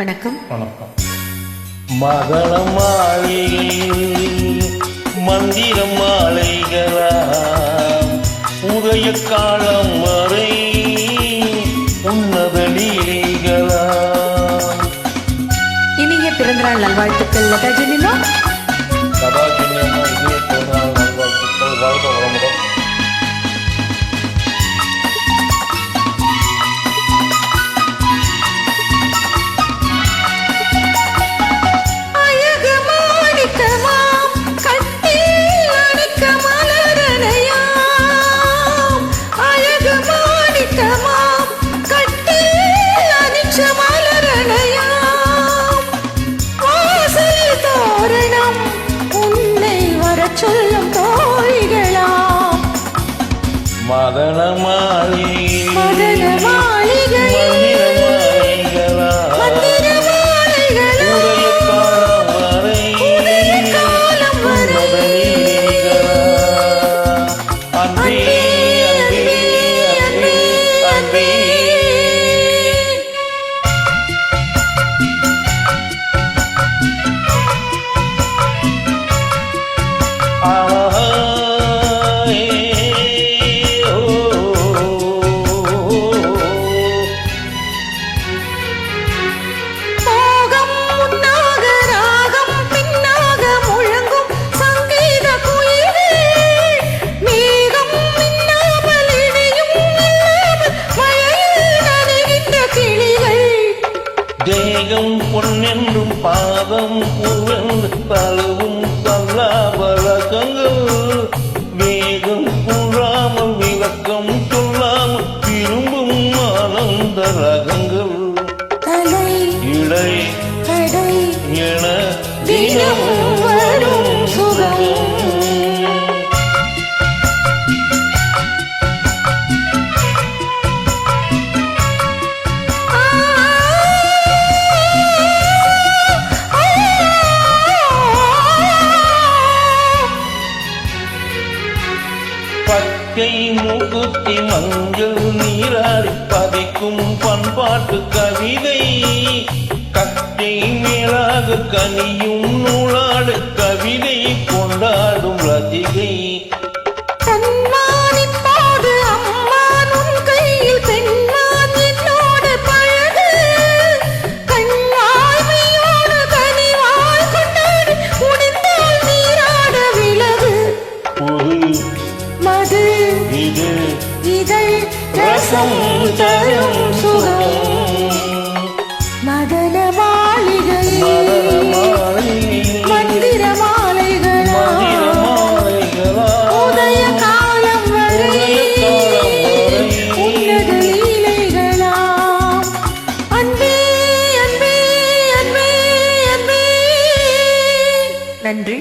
வணக்கம். வணக்கம். மகள மாளிகையில் மந்திர மாலைகளாம் உதய காலம் வரை உன்னத லீலைகளாம். இனிய பிறந்தநாள் நல்வாழ்த்துக்கள் லதா ஜெனிலா. லதா ஜெனிலா இனிய பிறந்தநாள் நல்வாழ்த்துக்கள். வாழ்க வளமுடன். மதன தேகம் பொன்னென்றும் பாதம் பூவென்று தழுவும் பல்லாபலகங்கள் வேகம் கூறாமல் விளக்கம் சொல்லாமல் விரும்பும் ஆனந்த ரகங்கள் இடை என தினமும் வரும் சுகம். பச்சை மூக்குத்தி மஞ்சள் நீராடி பதிக்கும் பண்பாட்டு கவிதை கச்சை மேலாக கனியும் நூலாடு கவிதை கொண்டாடும் ரசிகை. மதன மாளிகையில் மந்திர மாலைகளா உதய காலம் வரை உன்னத லீலைகளா. அன்பே அன்பே அன்பே அன்பே. நன்றி.